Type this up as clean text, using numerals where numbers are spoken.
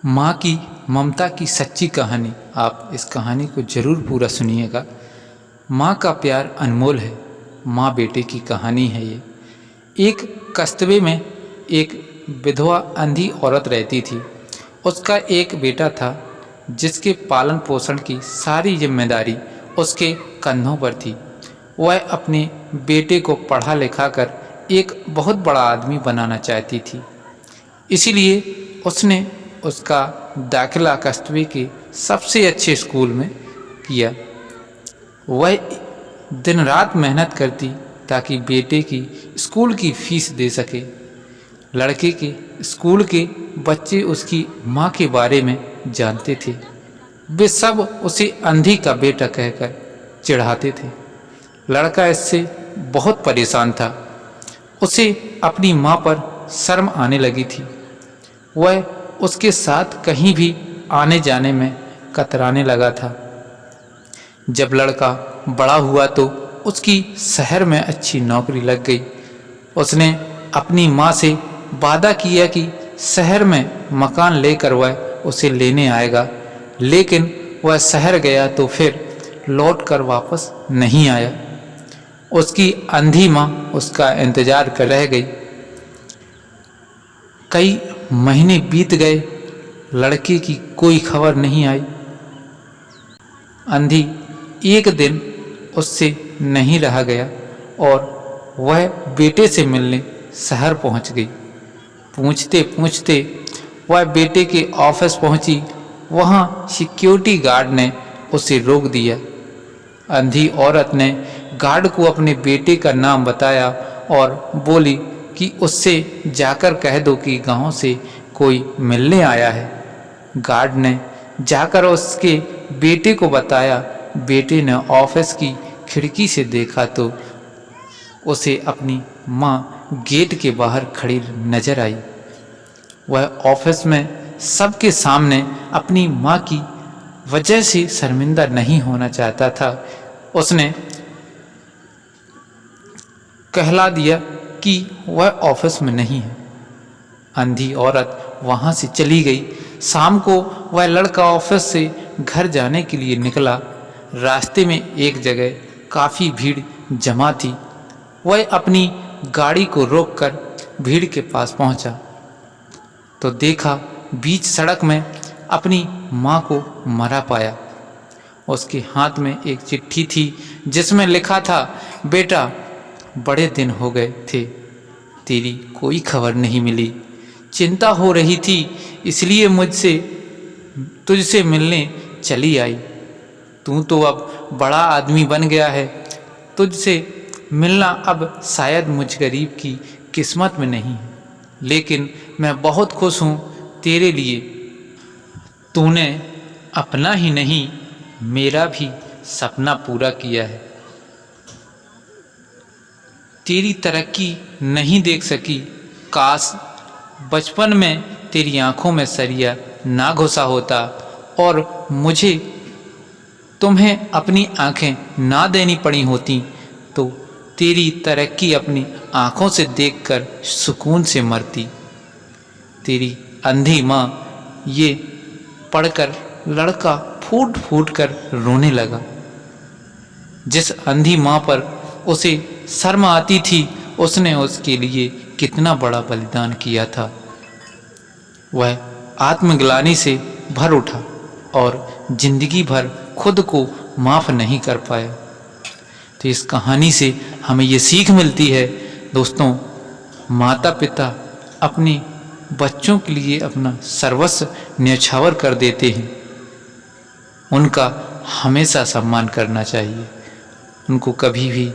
माँ की ममता की सच्ची कहानी। आप इस कहानी को ज़रूर पूरा सुनिएगा। माँ का प्यार अनमोल है। माँ बेटे की कहानी है ये। एक कस्बे में एक विधवा अंधी औरत रहती थी। उसका एक बेटा था जिसके पालन पोषण की सारी जिम्मेदारी उसके कंधों पर थी। वह अपने बेटे को पढ़ा लिखा कर एक बहुत बड़ा आदमी बनाना चाहती थी। इसीलिए उसने उसका दाखिला कस्बे के सबसे अच्छे स्कूल में किया। वह दिन रात मेहनत करती ताकि बेटे की स्कूल की फीस दे सके। लड़के के स्कूल के बच्चे उसकी माँ के बारे में जानते थे। वे सब उसे अंधी का बेटा कहकर चिढ़ाते थे। लड़का इससे बहुत परेशान था। उसे अपनी माँ पर शर्म आने लगी थी। वह उसके साथ कहीं भी आने जाने में कतराने लगा था। जब लड़का बड़ा हुआ तो उसकी शहर में अच्छी नौकरी लग गई। उसने अपनी माँ से वादा किया कि शहर में मकान लेकर वह उसे लेने आएगा, लेकिन वह शहर गया तो फिर लौटकर वापस नहीं आया। उसकी अंधी माँ उसका इंतजार कर रह गई। कई महीने बीत गए, लड़के की कोई खबर नहीं आई। अंधी एक दिन उससे नहीं रहा गया और वह बेटे से मिलने शहर पहुंच गई। पूछते पूछते वह बेटे के ऑफिस पहुंची। वहां सिक्योरिटी गार्ड ने उसे रोक दिया। अंधी औरत ने गार्ड को अपने बेटे का नाम बताया और बोली कि उससे जाकर कह दो कि गांव से कोई मिलने आया है। गार्ड ने जाकर उसके बेटे को बताया। बेटे ने ऑफिस की खिड़की से देखा तो उसे अपनी माँ गेट के बाहर खड़ी नजर आई। वह ऑफिस में सबके सामने अपनी माँ की वजह से शर्मिंदा नहीं होना चाहता था। उसने कहला दिया कि वह ऑफिस में नहीं है। अंधी औरत वहां से चली गई। शाम को वह लड़का ऑफिस से घर जाने के लिए निकला। रास्ते में एक जगह काफ़ी भीड़ जमा थी। वह अपनी गाड़ी को रोककर भीड़ के पास पहुंचा तो देखा बीच सड़क में अपनी माँ को मरा पाया। उसके हाथ में एक चिट्ठी थी जिसमें लिखा था, बेटा बड़े दिन हो गए थे, तेरी कोई खबर नहीं मिली। चिंता हो रही थी इसलिए तुझसे मिलने चली आई। तू तो अब बड़ा आदमी बन गया है। तुझसे मिलना अब शायद मुझ गरीब की किस्मत में नहीं है, लेकिन मैं बहुत खुश हूँ तेरे लिए। तूने अपना ही नहीं मेरा भी सपना पूरा किया है। तेरी तरक्की नहीं देख सकी। काश बचपन में तेरी आंखों में सरिया ना घुसा होता और मुझे तुम्हें अपनी आंखें ना देनी पड़ी होती तो तेरी तरक्की अपनी आंखों से देखकर सुकून से मरती। तेरी अंधी माँ ये पढ़कर लड़का फूट फूट कर रोने लगा। जिस अंधी माँ पर उसे शर्म आती थी, उसने उसके लिए कितना बड़ा बलिदान किया था। वह आत्मग्लानि से भर उठा और जिंदगी भर खुद को माफ़ नहीं कर पाया। तो इस कहानी से हमें ये सीख मिलती है दोस्तों, माता पिता अपने बच्चों के लिए अपना सर्वस्व न्यौछावर कर देते हैं। उनका हमेशा सम्मान करना चाहिए। उनको कभी भी